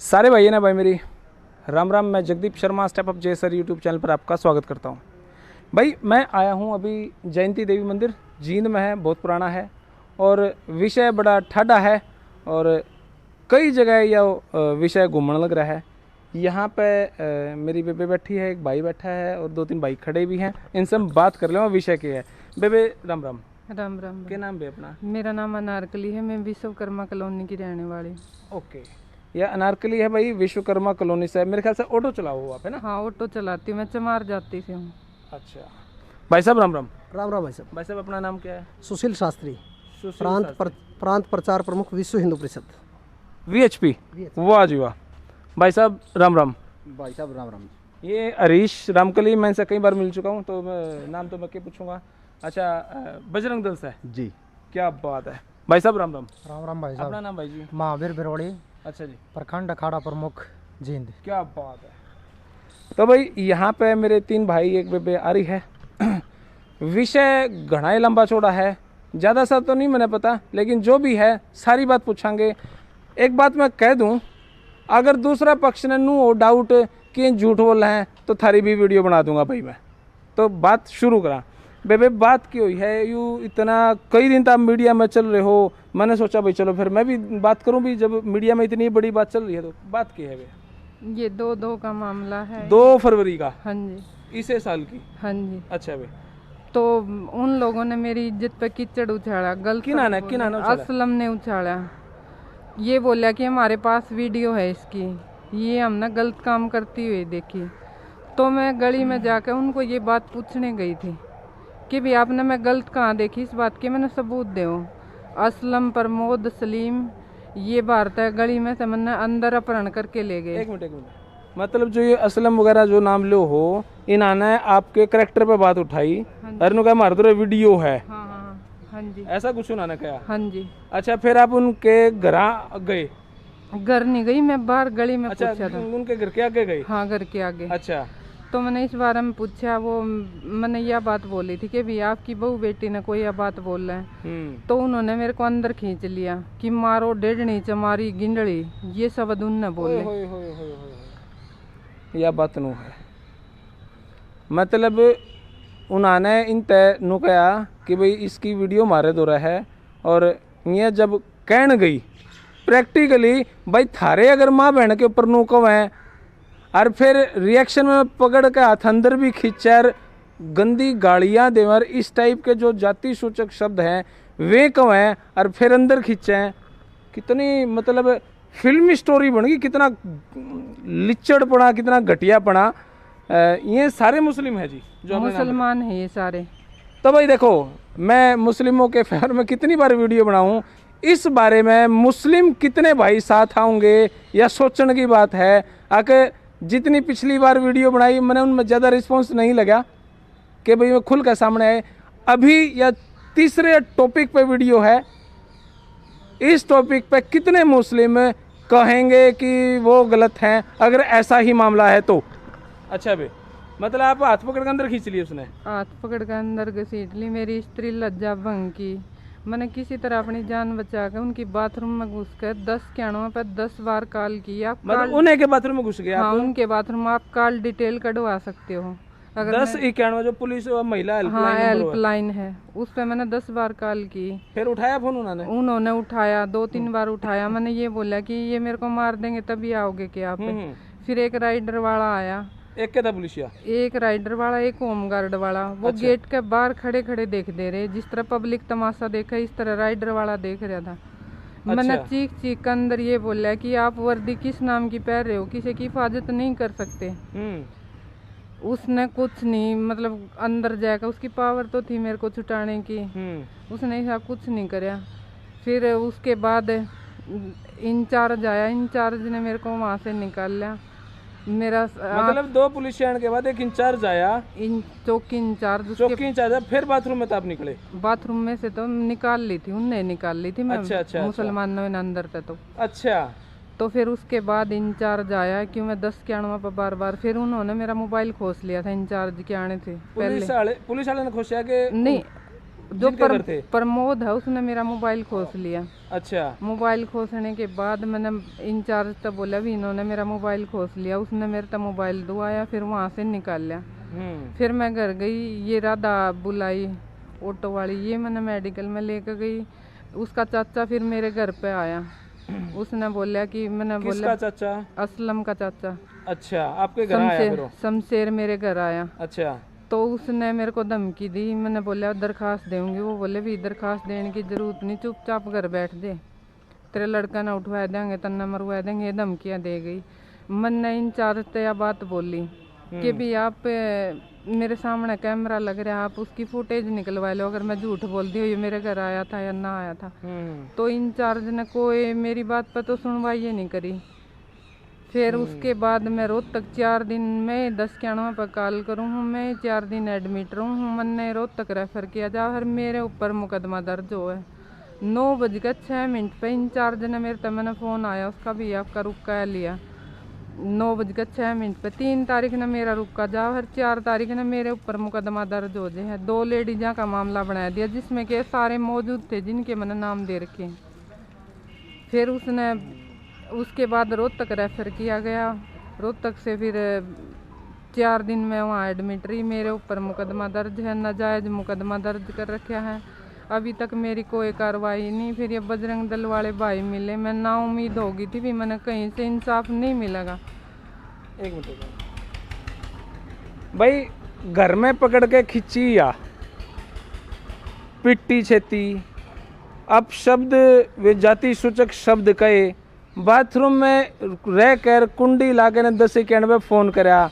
सारे भाई ना भाई मेरी राम राम। मैं जगदीप शर्मा स्टेप अप जे सर यूट्यूब चैनल पर आपका स्वागत करता हूँ। भाई मैं आया हूँ अभी जयंती देवी मंदिर जींद में है, बहुत पुराना है और विषय बड़ा ठाडा है और कई जगह यह विषय घूमने लग रहा है। यहाँ पे मेरी बेबे बैठी है, एक भाई बैठा है और दो तीन भाई खड़े भी हैं। इनसे हम बात कर लें विषय क्या है। बेबे राम राम। राम राम। क्या नाम है अपना? मेरा नाम अनारकली है, मैं विश्वकर्मा कॉलोनी की रहने वाली। ओके, यह अनारकली है भाई, विश्वकर्मा कॉलोनी से। मेरे ख्याल से ऑटो चलाओ हो आप, है ना? हाँ, ऑटो चलाती हूँ मैं, चमार जाती से हूँ। अच्छा भाई साहब राम राम। राम राम भाई साहब। भाई साहब अपना नाम क्या है? सुशील शास्त्री, सुशील प्रांत प्रचार प्रमुख विश्व हिंदू परिषद VHP। वाह जी वाह। भाई साहब राम राम। भाई साहब राम राम। ये हरीश रामकली, मैं इनसे कई बार मिल चुका हूँ तो मैं नाम तो मैं क्या पूछूंगा। अच्छा बजरंग दल से जी, क्या बात है। भाई साहब राम राम। राम राम भाई अपना साहब। नाम भाई जी? महावीर बिरोड़ी, अच्छा जी, प्रखंड अखाड़ा प्रमुख जींद। क्या बात है। तो भाई यहाँ पे मेरे तीन भाई एक बेबे आ रही है। विषय घना ही लंबा चौड़ा है, ज़्यादा सा तो नहीं मैंने पता, लेकिन जो भी है सारी बात पूछांगे। एक बात मैं कह दूं, अगर दूसरा पक्ष ने नू हो डाउट कि झूठ बोल रहे हैं तो थारी भी वीडियो बना दूंगा भाई मैं। तो बात शुरू करा। बेबे बात की हुई है यू, इतना कई दिन तक मीडिया में चल रहे हो, मैंने सोचा भाई चलो फिर मैं भी बात करूं भी, जब मीडिया में इतनी बड़ी बात चल रही है तो बात की है भाई। ये 2-2 का मामला है। 2 फरवरी का? हाँ जी। इसे साल की? हाँ जी। अच्छा भाई। तो उन लोगों ने मेरी इज्जत पे कीचड़ उछाला, गलत किना ने उछाला? असलम ने उछाला। ये बोला कि हमारे पास वीडियो है इसकी, ये हमने गलत काम करती हुई देखी। तो मैं गली में जाकर उनको ये बात पूछने गई थी कि भी आपने मैं गलत कहाँ देखी इस बात की, मैंने सबूत दे। असलम, प्रमोद, सलीम, ये भारत है गली में से मैंने अंदर अपहरण करके ले गए। एक मिनट, मतलब जो ये असलम वगैरह जो नाम लो हो, इन्होंने आपके करेक्टर पे बात उठाई और उन्होंने कहा हमारे तो वीडियो है। हाँ हाँ हाँ जी, ऐसा कुछ उन्होंने कहा? हाँ जी। अच्छा, फिर आप उनके घर गए? घर नहीं गई मैं, बाहर गली में अच्छा, पूछा था। उनके घर के आगे गए? हाँ, घर के आगे। अच्छा, तो मैंने इस बारे में पूछा, वो मैंने यह बात बोली थी कि भी आपकी बहू बेटी ने कोई यह बात बोल रहा है। तो उन्होंने मेरे को अंदर खींच लिया कि मारो डेढ़नी, चमारी, गिंडड़ी, ये शब्द उनने बोले। यह बात नु है, मतलब उन्होंने इन तय नु कहा कि भाई इसकी वीडियो मारे दो रहा है। और ये जब कहन गई प्रैक्टिकली भाई थारे अगर माँ बहन के ऊपर नु कव है और फिर रिएक्शन में पकड़ के हाथ अंदर भी खींचर गंदी गालियां देवर, इस टाइप के जो जाति सूचक शब्द हैं वे कव हैं और फिर अंदर खींचे हैं। कितनी मतलब फिल्मी स्टोरी बन गई, कितना लिच्चड़पना, कितना घटियापना। ये सारे मुस्लिम है जी, जो मुसलमान है ये सारे। तो भाई देखो, मैं मुस्लिमों के फेवर में कितनी बार वीडियो बनाऊं, इस बारे में मुस्लिम कितने भाई साथ आऊँगे या सोचने की बात है। आके जितनी पिछली बार वीडियो बनाई मैंने उनमें ज़्यादा रिस्पांस नहीं लगा कि भाई मैं खुल कर सामने आए। अभी या तीसरे टॉपिक पे वीडियो है, इस टॉपिक पे कितने मुस्लिम कहेंगे कि वो गलत हैं अगर ऐसा ही मामला है तो? अच्छा भाई, मतलब आप हाथ पकड़ के अंदर खींच लिए उसने? हाथ पकड़ के अंदर घसीट ली, मेरी स्त्री लज्जा भंग की। मैंने किसी तरह अपनी जान बचा के उनकी बाथरूम में घुस कर 10 कैनों पे 10 बार कॉल किया। मतलब उन्हें के बाथरूम में घुस गया? हाँ, उनके बाथरूम। आप कॉल डिटेल कढ़वा सकते हो अगर 10 91 जो पुलिस और महिला हेल्पलाइन है, उस पे मैंने 10 बार कॉल की। फिर उठाया फोन उन्होंने उठाया, 2-3 बार उठाया। मैंने ये बोला कि ये मेरे को मार देंगे तभी आओगे क्या आप? फिर एक राइडर वाला आया। एक क्या था पुलिसिया? एक राइडर वाला, एक होमगार्ड वाला। वो अच्छा। गेट के बाहर खड़े खड़े देख दे रहे, जिस तरह पब्लिक तमाशा देखा इस तरह राइडर वाला देख रहा था। अच्छा। मैंने चीख चीख कर अंदर ये बोला कि आप वर्दी किस नाम की पहन रहे हो, किसी की हिफाजत नहीं कर सकते। उसने कुछ नहीं, मतलब अंदर जाकर उसकी पावर तो थी मेरे को छुटाने की, उसने ऐसा कुछ नहीं कराया। फिर उसके बाद इंचार्ज आया, इंचार्ज ने मेरे को वहाँ से निकाल लिया। मेरा मतलब 2 पुलिस के बाद एक इंचार्ज आया, चौकी इंचार्ज। फिर बाथरूम में तो आप निकले? बाथरूम में से तो निकाल ली थी, उनने निकाल ली थी। मैं अच्छा, मुसलमानों ने अंदर थे तो। अच्छा। तो फिर उसके बाद इंचार्ज आया, क्यों मैं 10 के आणवा पर बार फिर उन्होंने मेरा मोबाइल खोस लिया था इंचार्ज के आने से पहले। पुलिस वाले ने खोसा कि नहीं, जो जिनके घर थे? प्रमोद है उसने मेरा मोबाइल खोस लिया। अच्छा। मोबाइल खोसने के बाद मैंने इंचार्ज तब बोला भी इन्होंने मेरा मोबाइल खोस लिया, उसने मेरे तब मोबाइल दुआया, फिर वहाँ से निकाल लिया। फिर मैं घर गई, ये राधा बुलाई ऑटो वाली, ये मैंने मेडिकल में लेकर गई। उसका चाचा फिर मेरे घर पे आया, उसने बोला कि मैंने बोला किसका चाचा? असलम का चाचा। अच्छा, आपके घर आया फिर वो? शमशेर मेरे घर आया। अच्छा। तो उसने मेरे को धमकी दी, मैंने बोला दरखास्त दूंगी। वो बोले भी दरखास्त देने की जरूरत नहीं, चुपचाप घर बैठ दे, तेरे लड़का ना उठवा देंगे, तन्ना मरवा देंगे, ये धमकियाँ दे गई। मैंने इंचार्ज से यह बात बोली कि भी आप मेरे सामने कैमरा लग रहा है, आप उसकी फुटेज निकलवा लो, अगर मैं झूठ बोल दी ये मेरे घर आया था या ना आया था। तो इंचार्ज ने कोई मेरी बात पर तो सुनवाई नहीं करी। फिर उसके बाद मैं रोहतक 4 दिन में 1091 पर कॉल करूँ हूँ, मैं 4 दिन एडमिट रहूँ हूँ। मैंने रोहतक रेफर किया जा, फिर मेरे ऊपर मुकदमा दर्ज हुआ है। 9:06 पे इंचार्ज ने मेरे तक मैंने फ़ोन आया, उसका भी आपका रुका लिया 9:06 पे। 3 तारीख ने मेरा रुका जा, फिर 4 तारीख ने मेरे ऊपर मुकदमा दर्ज हो जाए है। 2 लेडीजा का मामला बना दिया जिसमें के सारे मौजूद थे जिनके मैंने नाम दे रखे। फिर उसके बाद रोहतक रेफर किया गया। रोहतक से फिर 4 दिन में वहाँ एडमिट रही। मेरे ऊपर मुकदमा दर्ज है, नाजायज़ मुकदमा दर्ज कर रखा है। अभी तक मेरी कोई कार्रवाई नहीं। फिर ये बजरंग दल वाले भाई मिले, मैं ना उम्मीद होगी थी भी मैंने कहीं से इंसाफ नहीं मिलेगा। एक मिनट भाई, घर में पकड़ के खिंची या पिट्टी छेती, अब शब्द वे जाति सूचक शब्द कहे, बाथरूम में रह कर कुंडी लाके ने 1091 फ़ोन करा,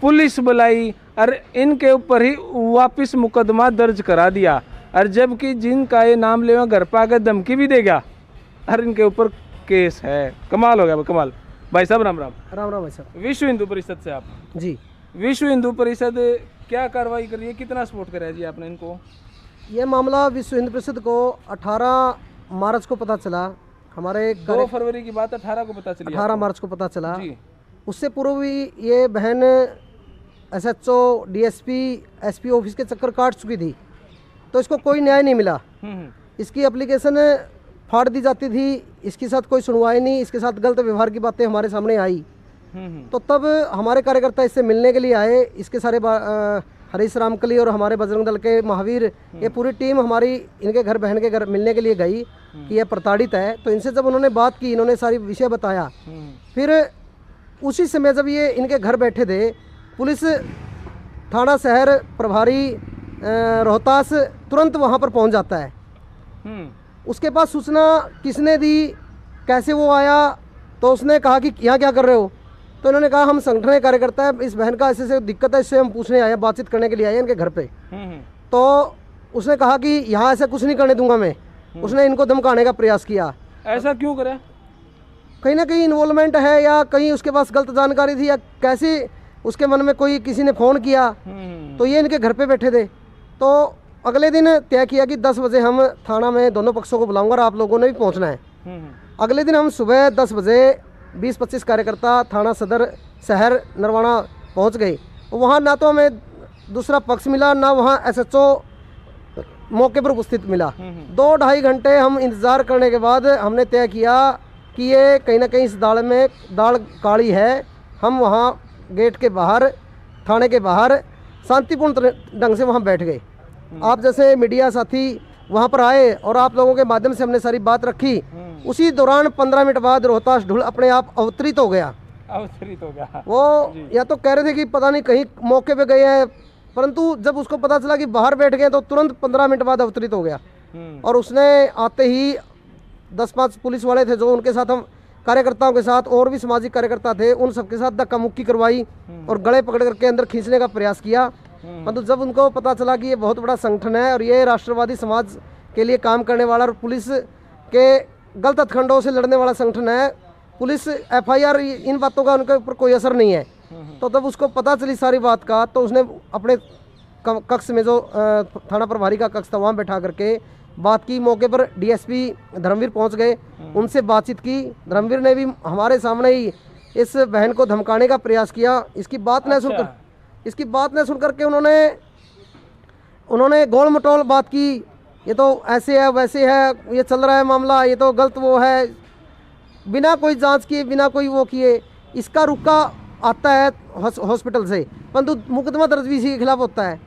पुलिस बुलाई और इनके ऊपर ही वापस मुकदमा दर्ज करा दिया। और जबकि जिनका ये नाम ले घर पर आकर धमकी भी देगा और इनके ऊपर केस है। कमाल हो गया कमाल। भाई साहब राम राम। राम राम भाई साहब। विश्व हिंदू परिषद से आप? जी। विश्व हिंदू परिषद क्या कार्रवाई कर रही है, कितना सपोर्ट करा है जी आपने इनको? ये मामला विश्व हिंदू परिषद को 18 मार्च को पता चला। हमारे 2 फरवरी की बात 18 को पता चली। 18 मार्च को पता चला जी। उससे पूर्व भी ये बहन SHO DSP SP ऑफिस के चक्कर काट चुकी थी, तो इसको कोई न्याय नहीं मिला। इसकी एप्लीकेशन फाड़ दी जाती थी, इसके साथ कोई सुनवाई नहीं, इसके साथ गलत व्यवहार की बातें हमारे सामने आई। तो तब हमारे कार्यकर्ता इससे मिलने के लिए आए। इसके सारे हरीश रामकली और हमारे बजरंग दल के महावीर, ये पूरी टीम हमारी इनके घर बहन के घर मिलने के लिए गई कि यह प्रताड़ित है। तो इनसे जब उन्होंने बात की, इन्होंने सारी विषय बताया। फिर उसी समय जब ये इनके घर बैठे थे, पुलिस थाना शहर प्रभारी रोहतास तुरंत वहाँ पर पहुँच जाता है। उसके बाद सूचना किसने दी, कैसे वो आया, तो उसने कहा कि यहाँ क्या कर रहे हो? तो इन्होंने कहा हम संगठन के कार्यकर्ता है, इस बहन का ऐसे दिक्कत है, इससे हम पूछने आए, बातचीत करने के लिए आए इनके घर पे। तो उसने कहा कि यहाँ ऐसा कुछ नहीं करने दूंगा मैं। उसने इनको धमकाने का प्रयास किया। ऐसा क्यों करा? कहीं ना कहीं इन्वॉल्वमेंट है, या कहीं उसके पास गलत जानकारी थी, या कैसे उसके मन में कोई किसी ने फ़ोन किया। तो ये इनके घर पे बैठे थे। तो अगले दिन तय किया कि 10 बजे हम थाना में दोनों पक्षों को बुलाऊंगा और आप लोगों ने भी पहुंचना है। अगले दिन हम सुबह 10 बजे 20-25 कार्यकर्ता थाना सदर शहर नरवाना पहुंच गए। वहाँ ना तो हमें दूसरा पक्ष मिला, ना वहाँ SHO मौके पर उपस्थित मिला। 2-2.5 घंटे हम इंतज़ार करने के बाद हमने तय किया कि ये कहीं ना कहीं इस दाल काली है। हम वहाँ गेट के बाहर, थाने के बाहर शांतिपूर्ण ढंग से वहाँ बैठ गए। आप जैसे मीडिया साथी वहाँ पर आए और आप लोगों के माध्यम से हमने सारी बात रखी। उसी दौरान 15 मिनट बाद रोहतास ढुल अपने आप अवतरित हो गया। वो या तो कह रहे थे कि पता नहीं कहीं मौके पे गए हैं, परंतु जब उसको पता चला कि बाहर बैठ गए तो तुरंत 15 मिनट बाद अवतरित हो गया। और उसने आते ही 10-5 पुलिस वाले थे जो उनके साथ हम कार्यकर्ताओं के साथ और भी सामाजिक कार्यकर्ता थे, उन सबके साथ धक्का मुक्की करवाई और गले पकड़ करके अंदर खींचने का प्रयास किया। परंतु जब उनको पता चला कि ये बहुत बड़ा संगठन है और ये राष्ट्रवादी समाज के लिए काम करने वाला और पुलिस के गलत हथकंडों से लड़ने वाला संगठन है, पुलिस FIR इन बातों का उनके ऊपर कोई असर नहीं है। तो जब उसको पता चली सारी बात का, तो उसने अपने कक्ष में जो थाना प्रभारी का कक्ष था वहाँ बैठा करके बात की। मौके पर DSP धर्मवीर पहुँच गए, उनसे बातचीत की। धर्मवीर ने भी हमारे सामने ही इस बहन को धमकाने का प्रयास किया। इसकी बात न सुनकर के उन्होंने गोल मटोल बात की ये तो ऐसे है वैसे है, ये चल रहा है मामला, ये तो गलत वो है, बिना कोई जांच किए बिना कोई वो किए इसका रुका आता है हॉस्पिटल से, परंतु मुकदमा दर्ज भी इसी के खिलाफ होता है।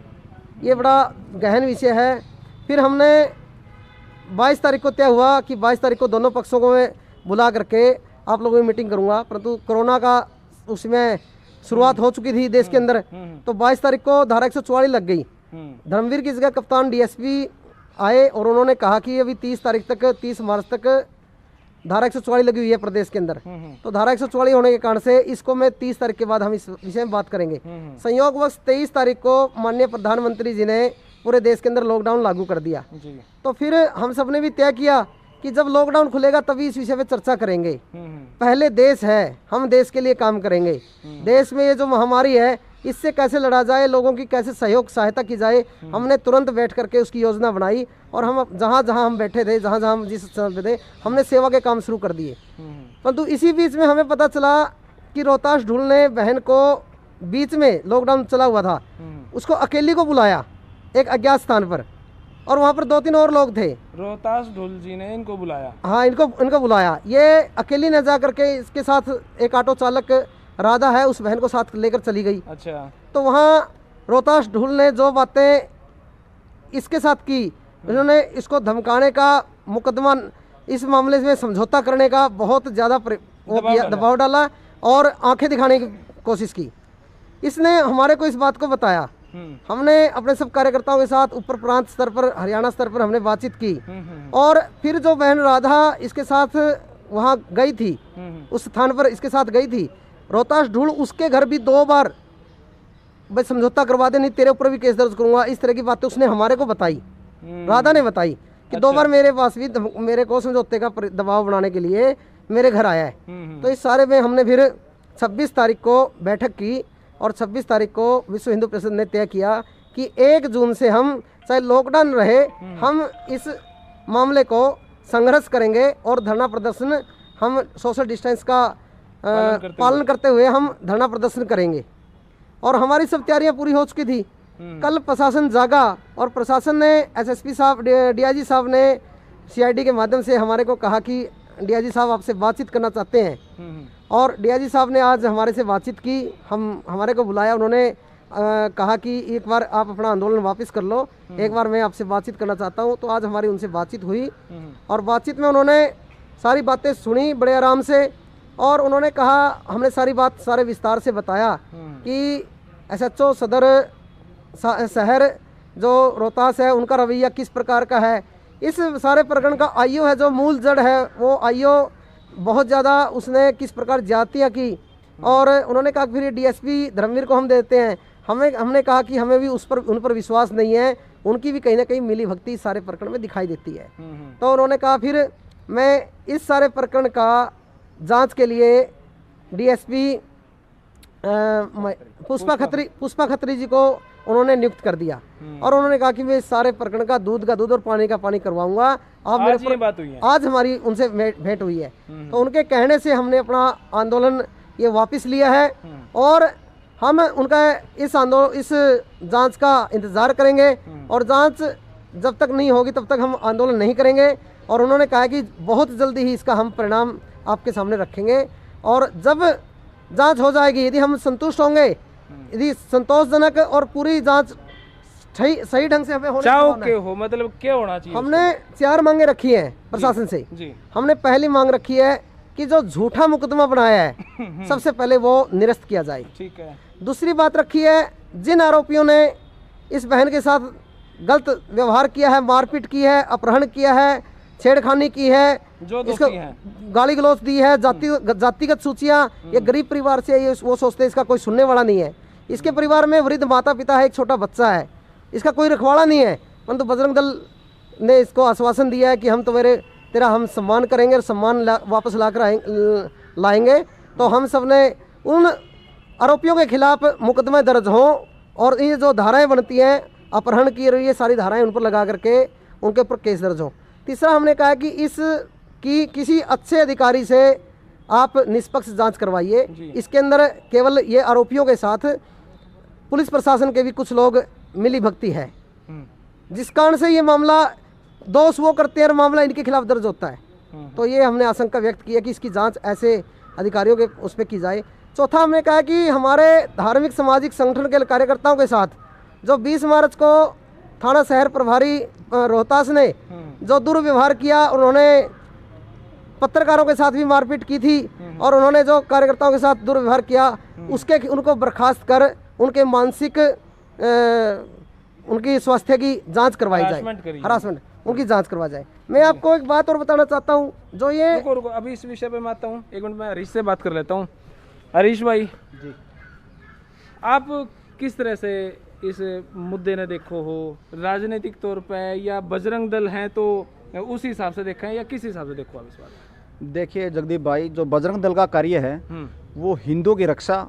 ये बड़ा गहन विषय है। फिर हमने 22 तारीख को तय हुआ कि 22 तारीख को दोनों पक्षों को मैं बुला करके आप लोगों की मीटिंग करूंगा, परंतु कोरोना का उसमें शुरुआत हो चुकी थी देश के अंदर, तो 22 तारीख को धारा 144 लग गई। धर्मवीर की जगह कप्तान डीएसपी आए और उन्होंने कहा कि अभी 30 मार्च तक धारा 144 लगी हुई है प्रदेश के अंदर, तो धारा 144 होने के कारण से इसको मैं 30 तारीख के बाद हम इस विषय में बात करेंगे। संयोगवश 23 तारीख को माननीय प्रधानमंत्री जी ने पूरे देश के अंदर लॉकडाउन लागू कर दिया जी। तो फिर हम सब ने भी तय किया कि जब लॉकडाउन खुलेगा तभी इस विषय पे चर्चा करेंगे। पहले देश है, हम देश के लिए काम करेंगे। देश में ये जो महामारी है इससे कैसे लड़ा जाए, लोगों की कैसे सहयोग सहायता की जाए, हमने तुरंत बैठ करके उसकी योजना बनाई और हम जहाँ जहाँ हम बैठे थे, जहाँ जहाँ हम जिस स्थान पे थे, हमने सेवा के काम शुरू कर दिए। परंतु इसी बीच में हमें पता चला कि रोहतास ढूल ने बहन को बीच में लॉकडाउन चला हुआ था, उसको अकेली को बुलाया एक अज्ञात स्थान पर, और वहाँ पर 2-3 और लोग थे। रोहतास ढुल जी ने इनको बुलाया? हाँ, इनको बुलाया। ये अकेली न जा करके इसके साथ एक ऑटो चालक राधा है, उस बहन को साथ लेकर चली गई। अच्छा। तो वहाँ रोहतास ढुल ने जो बातें इसके साथ की, उन्होंने इसको धमकाने का, मुकदमा इस मामले में समझौता करने का बहुत ज़्यादा दबाव डाला और आंखें दिखाने की कोशिश की। इसने हमारे को इस बात को बताया। हमने अपने सब कार्यकर्ताओं के साथ ऊपर प्रांत स्तर पर, हरियाणा स्तर पर हमने बातचीत की, और फिर जो बहन राधा इसके साथ वहाँ गई थी, उस स्थान पर इसके साथ गई थी, रोहतास ढूल उसके घर भी 2 बार भाई समझौता करवा दे, नहीं तेरे ऊपर भी केस दर्ज करूंगा, इस तरह की बातें उसने हमारे को बताई, राधा ने बताई कि 2 बार मेरे पास भी मेरे को समझौते का दबाव बनाने के लिए मेरे घर आया है। तो इस सारे में हमने फिर 26 तारीख को बैठक की और 26 तारीख को विश्व हिंदू परिषद ने तय किया कि 1 जून से हम चाहे लॉकडाउन रहे, हम इस मामले को संघर्ष करेंगे और धरना प्रदर्शन, हम सोशल डिस्टेंस का पालन करते हुए हम धरना प्रदर्शन करेंगे। और हमारी सब तैयारियां पूरी हो चुकी थी। कल प्रशासन जागा और प्रशासन ने, एसएसपी साहब, डीआईजी साहब ने सीआईडी के माध्यम से हमारे को कहा कि डीआईजी साहब आपसे बातचीत करना चाहते हैं, और डीआईजी साहब ने आज हमारे से बातचीत की। हमारे को बुलाया, उन्होंने कहा कि एक बार आप अपना आंदोलन वापस कर लो, एक बार मैं आपसे बातचीत करना चाहता हूं। तो आज हमारी उनसे बातचीत हुई और बातचीत में उन्होंने सारी बातें सुनी बड़े आराम से, और उन्होंने कहा, हमने सारी बात सारे विस्तार से बताया कि एसएचओ सदर शहर जो रोहतास है उनका रवैया किस प्रकार का है। इस सारे प्रकरण का आईओ है, जो मूल जड़ है, वो आईओ बहुत ज़्यादा उसने किस प्रकार जातियाँ की, और उन्होंने कहा फिर डीएसपी धर्मवीर को हम देते हैं। हमने कहा कि हमें भी उन पर विश्वास नहीं है, उनकी भी कहीं ना कहीं मिली भक्ति इस सारे प्रकरण में दिखाई देती है। तो उन्होंने कहा फिर मैं इस सारे प्रकरण का जांच के लिए डीएसपी पुष्पा खत्री जी को उन्होंने नियुक्त कर दिया, और उन्होंने कहा कि मैं इस सारे प्रकरण का दूध का दूध और पानी का पानी करवाऊंगा। आप मेरे पर बात हुई है, आज हमारी उनसे भेंट हुई है। तो उनके कहने से हमने अपना आंदोलन ये वापस लिया है, और हम उनका इस जांच का इंतजार करेंगे, और जांच जब तक नहीं होगी तब तक हम आंदोलन नहीं करेंगे। और उन्होंने कहा कि बहुत जल्दी ही इसका हम परिणाम आपके सामने रखेंगे, और जब जांच हो जाएगी, यदि हम संतुष्ट होंगे, यदि संतोषजनक और पूरी जांच सही ढंग से हमें होने हो, मतलब क्या होना चाहिए? हमने 4 मांगे रखी हैं प्रशासन से जी। हमने पहली मांग रखी है कि जो झूठा मुकदमा बनाया है सबसे पहले वो निरस्त किया जाए। ठीक है। दूसरी बात रखी है, जिन आरोपियों ने इस बहन के साथ गलत व्यवहार किया है, मारपीट की है, अपहरण किया है, छेड़खानी की है, जो इसको गाली गलौज दी है, जातिगत सूचियां, ये गरीब परिवार से, ये वो सोचते हैं इसका कोई सुनने वाला नहीं है। इसके परिवार में वृद्ध माता पिता है, एक छोटा बच्चा है, इसका कोई रखवाला नहीं है, परंतु बजरंग दल ने इसको आश्वासन दिया है कि हम तो तेरा हम सम्मान करेंगे और सम्मान वापस लाएंगे। तो हम सब ने उन आरोपियों के खिलाफ मुकदमे दर्ज हों, और ये जो धाराएं बनती हैं अपहरण की, ये सारी धाराएं उन पर लगा करके उनके ऊपर केस दर्ज हो। तीसरा हमने कहा कि इसकी किसी अच्छे अधिकारी से आप निष्पक्ष जांच करवाइए। इसके अंदर केवल ये आरोपियों के साथ पुलिस प्रशासन के भी कुछ लोग मिली भगती है, जिस कारण से ये मामला दोष वो करते हैं और मामला इनके खिलाफ दर्ज होता है। तो ये हमने आशंका व्यक्त की है कि इसकी जांच ऐसे अधिकारियों के उस पर की जाए। चौथा हमने कहा कि हमारे धार्मिक सामाजिक संगठन के कार्यकर्ताओं के साथ जो 20 मार्च को थाना शहर प्रभारी रोहतास ने जो दुर्व्यवहार किया, उन्होंने पत्रकारों के साथ भी मारपीट की थी और उन्होंने जो कार्यकर्ताओं के साथ दुर्व्यवहार किया, उसके उनको बर्खास्त कर उनके मानसिक उनकी स्वास्थ्य की जांच करवाई जाए, हरासमेंट उनकी जांच करवा जाए। मैं आपको एक बात और बताना चाहता हूँ, जो ये रुको, अभी इस विषय पे मैं आता हूँ, एक मिनट मैं हरीश से बात कर लेता हूँ। हरीश भाई जी, आप किस तरह से इस मुद्दे ने देखो हो, राजनीतिक तौर पे या बजरंग दल हैं तो उस हिसाब से देखा है या किस हिसाब से देखो आप इस बात? देखिए जगदीप भाई, जो बजरंग दल का कार्य है वो हिंदुओं की रक्षा,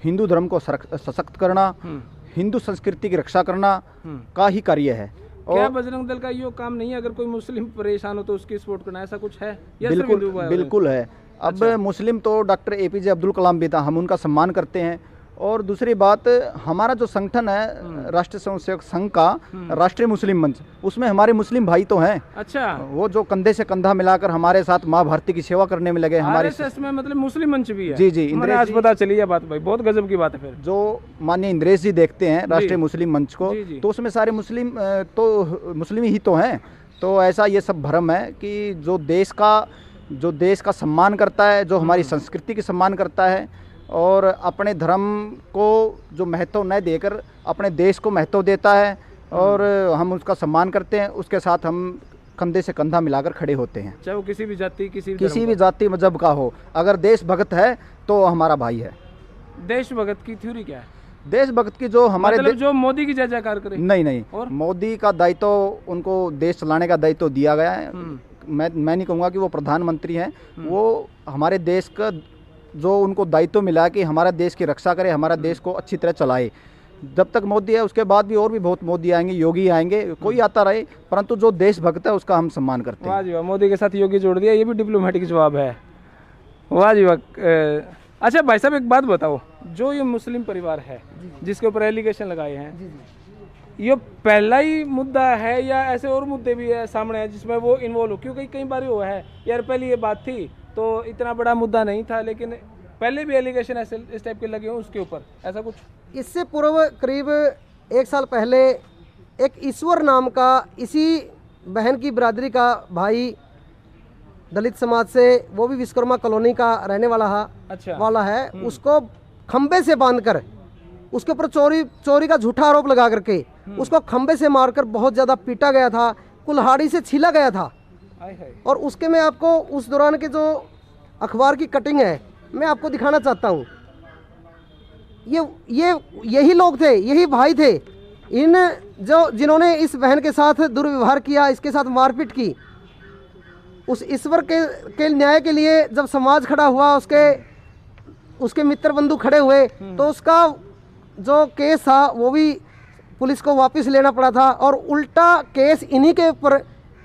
हिंदू धर्म को सशक्त करना, हिंदू संस्कृति की रक्षा करना का ही कार्य है। क्या बजरंग दल का ये काम नहीं है अगर कोई मुस्लिम परेशान हो तो उसकी सपोर्ट करना, ऐसा कुछ है या सिर्फ हिंदू? बिल्कुल है। अब मुस्लिम तो डॉक्टर एपीजे अब्दुल कलाम भी था, हम उनका सम्मान करते हैं। और दूसरी बात, हमारा जो संगठन है राष्ट्रीय स्वयंसेवक संघ का राष्ट्रीय मुस्लिम मंच, उसमें हमारे मुस्लिम भाई तो हैं। अच्छा, वो जो कंधे से कंधा मिलाकर हमारे साथ माँ भारती की सेवा करने में लगे। हमारे आरएसएस में मतलब मुस्लिम मंच भी है? जी जी, आज पता चली है बात भाई, बहुत गजब की बात है। फिर जो माननीय इंद्रेश जी देखते हैं राष्ट्रीय मुस्लिम मंच को, तो उसमें सारे मुस्लिम तो मुस्लिम ही तो हैं। तो ऐसा ये सब भ्रम है कि जो देश का सम्मान करता है, जो हमारी संस्कृति की सम्मान करता है और अपने धर्म को जो महत्व न देकर अपने देश को महत्व देता है और हम उसका सम्मान करते हैं, उसके साथ हम कंधे से कंधा मिलाकर खड़े होते हैं। चाहे वो किसी भी जाति किसी भी जाति मजहब का हो, अगर देशभक्त है तो हमारा भाई है। देशभक्त की थ्योरी क्या है? देशभक्त की जो हमारे मतलब जो मोदी की जय जयकार करे? नहीं, और मोदी का दायित्व उनको देश चलाने का दायित्व दिया गया है। मैं नहीं कहूँगा कि वो प्रधानमंत्री हैं, वो हमारे देश का जो उनको दायित्व मिला कि हमारा देश की रक्षा करे, हमारा देश को अच्छी तरह चलाए। जब तक मोदी है, उसके बाद भी और भी बहुत मोदी आएंगे, योगी आएंगे, कोई आता रहे, परंतु जो देशभक्त है उसका हम सम्मान करते हैं। वाह जी वाह, मोदी के साथ योगी जोड़ दिया, ये भी डिप्लोमेटिक जवाब है। वाह जी वाह। अच्छा भाई साहब, एक बात बताओ, जो ये मुस्लिम परिवार है जिसके ऊपर एलिगेशन लगाए हैं, ये पहला ही मुद्दा है या ऐसे और मुद्दे भी है सामने है जिसमें वो इन्वॉल्व हो? क्योंकि कई बार हुआ है यार, पहले ये बात थी तो इतना बड़ा मुद्दा नहीं था, लेकिन पहले भी एलिगेशन ऐसे इस टाइप के लगे हो उसके ऊपर, ऐसा कुछ? इससे पूर्व करीब 1 साल पहले एक ईश्वर नाम का इसी बहन की बिरादरी का भाई, दलित समाज से, वो भी विश्वकर्मा कॉलोनी का रहने वाला है, उसको खंबे से बांधकर उसके ऊपर चोरी का झूठा आरोप लगा करके उसको खंबे से मारकर बहुत ज़्यादा पीटा गया था, कुल्हाड़ी से छीला गया था। और उसके मैं आपको उस दौरान के जो अखबार की कटिंग है मैं आपको दिखाना चाहता हूँ। यही लोग थे, यही भाई थे, जिन्होंने इस बहन के साथ दुर्व्यवहार किया, इसके साथ मारपीट की। उस ईश्वर के न्याय के लिए जब समाज खड़ा हुआ, उसके मित्र बंधु खड़े हुए, तो उसका जो केस था वो भी पुलिस को वापस लेना पड़ा था और उल्टा केस इन्हीं के ऊपर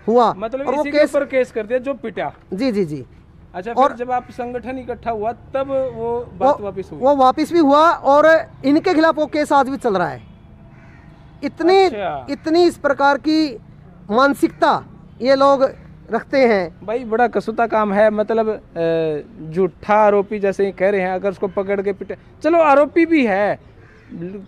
हुआ। मतलब इसी के ऊपर केस कर दिया जो पिटा? जी। अच्छा, फिर जब आप संगठन इकट्ठा हुआ तब वो बात वापस हुई? वो वापस भी हुआ और इनके खिलाफ वो केस आज भी चल रहा है। इतनी इस प्रकार की मानसिकता ये लोग रखते हैं। भाई बड़ा कसूता काम है। मतलब झूठा आरोपी जैसे ही कह रहे हैं, अगर उसको पकड़ के पीटे, चलो आरोपी भी है,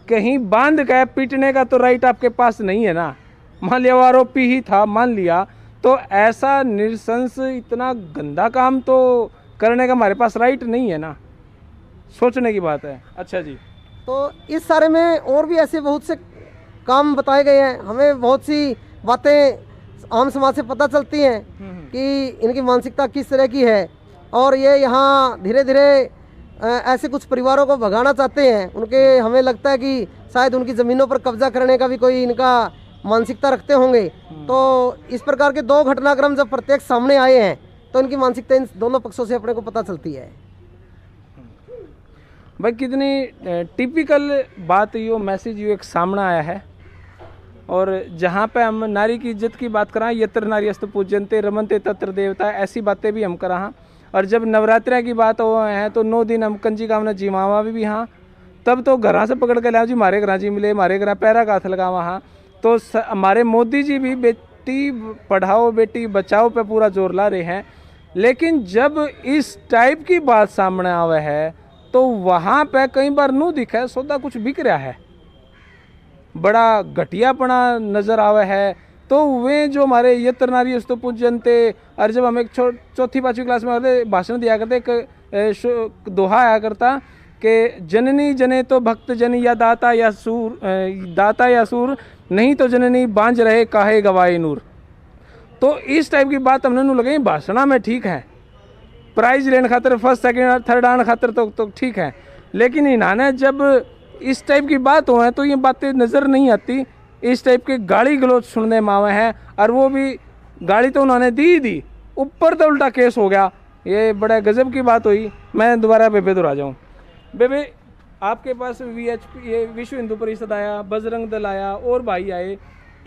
कहीं बांध के पीटने का तो राइट आपके पास नहीं है ना। मान लिया वो आरोपी ही था, मान लिया, तो ऐसा निरसंस इतना गंदा काम तो करने का हमारे पास राइट नहीं है ना, सोचने की बात है। अच्छा जी, तो इस सारे में और भी ऐसे बहुत से काम बताए गए हैं। हमें बहुत सी बातें आम समाज से पता चलती हैं कि इनकी मानसिकता किस तरह की है और ये यहाँ धीरे धीरे ऐसे कुछ परिवारों को भगाना चाहते हैं। हमें लगता है कि शायद उनकी ज़मीनों पर कब्जा करने का भी कोई इनका मानसिकता रखते होंगे। तो इस प्रकार के 2 घटनाक्रम जब प्रत्यक्ष सामने आए हैं तो इनकी मानसिकता इन दोनों पक्षों से अपने को पता चलती है। भाई कितनी टिपिकल बात यो मैसेज यो एक सामने आया है। और जहाँ पे हम नारी की इज्जत की बात करा, यत्र नार्यस्त पूज्यन्ते रमन्ते तत्र देवता, ऐसी बातें भी हम करा। और जब नवरात्रि की बात हो है तो 9 दिन हम कंजी कामना जीवावा भी हाँ, तब तो घर से पकड़ के लाओ जी, मारे घर जी मिले, मारे घर पैरा का हाथ लगा वहाँ। तो हमारे मोदी जी भी बेटी पढ़ाओ बेटी बचाओ पे पूरा जोर ला रहे हैं, लेकिन जब इस टाइप की बात सामने आवे है तो वहाँ पे कई बार नू दिखा है सौदा कुछ बिक रहा है, बड़ा घटियापना नजर आवे है। तो वे जो हमारे यत्र नारी अस्तु पूजनते, और जब हम एक चौथी पांचवी क्लास में भाषण दिया करते, एक दोहा आया करता कि जननी जने तो भक्त जन या दाता या सूर नहीं तो जननी बांझ रहे काहे गवाए नूर। तो इस टाइप की बात हमने लगे भाषणा में ठीक है, प्राइज लेने खातर फर्स्ट सेकंड थर्ड आने खातर तो ठीक है, लेकिन इन्होंने जब इस टाइप की बात हो है तो ये बातें नज़र नहीं आती। इस टाइप के गाली गलौज सुनने में आवे हैं, और वो भी गाली तो उन्होंने दी ऊपर तो उल्टा केस हो गया। ये बड़ा गजब की बात हुई। मैं दोबारा बेबे दोहरा जाऊँ। बेबे आपके पास VHP ये विश्व हिंदू परिषद आया, बजरंग दल आया और भाई आए,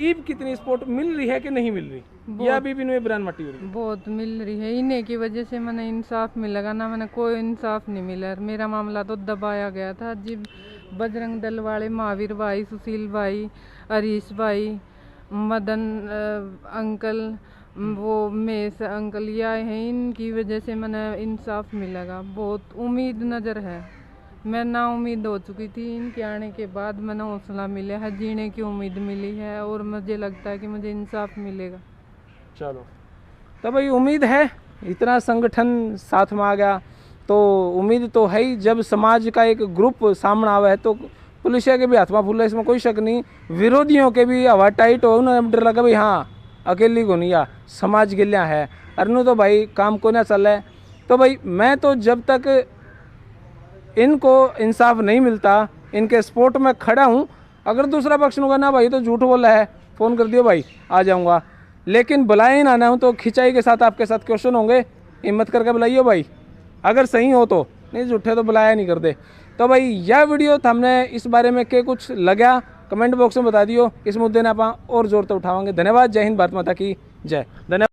ईब कितनी सपोर्ट मिल रही है कि नहीं मिल रही, या अभी भी इन्हें बयान मटी हो रही? बहुत मिल रही है, इन्हीं की वजह से मैंने इंसाफ मिलेगा ना, मैंने कोई इंसाफ नहीं मिला। मेरा मामला तो दबाया गया था। जब बजरंग दल वाले महावीर भाई, सुशील भाई, हरीश भाई, मदन अंकल, वो मेस अंकल ये आए हैं, इनकी वजह से मैंने इंसाफ मिलेगा। बहुत उम्मीद नज़र है, मैं ना उम्मीद हो चुकी थी, इनके आने के बाद मैंने हौसला मिला है, जीने की उम्मीद मिली है, और मुझे लगता है कि मुझे इंसाफ मिलेगा। चलो तो भाई उम्मीद है, इतना संगठन साथ में आ गया तो उम्मीद तो है ही। जब समाज का एक ग्रुप सामने आवा है तो पुलिसिया के भी हाथ में फूल है, इसमें कोई शक नहीं। विरोधियों के भी हवा टाइट हो, उन्हें डर लगा भाई हाँ अकेली को नहीं, या समाज गिलिया है, अरनू तो भाई काम को ना चल है। तो भाई मैं तो जब तक इनको इंसाफ नहीं मिलता इनके सपोर्ट में खड़ा हूँ। अगर दूसरा पक्ष होगा ना भाई तो झूठ बोला है, फ़ोन कर दियो भाई आ जाऊँगा, लेकिन बुलाए ना हूँ तो खिंचाई के साथ आपके साथ क्वेश्चन होंगे, हिम्मत करके बुलाइयो भाई, अगर सही हो तो, नहीं झूठे तो बुलाया नहीं कर दे। तो भाई यह वीडियो हमने इस बारे में क्या कुछ लगा कमेंट बॉक्स में बता दियो, इस मुद्दे ने आप और जोर तो उठावांगे। धन्यवाद। जय हिंद, भारत माता की जय। धन्यवाद।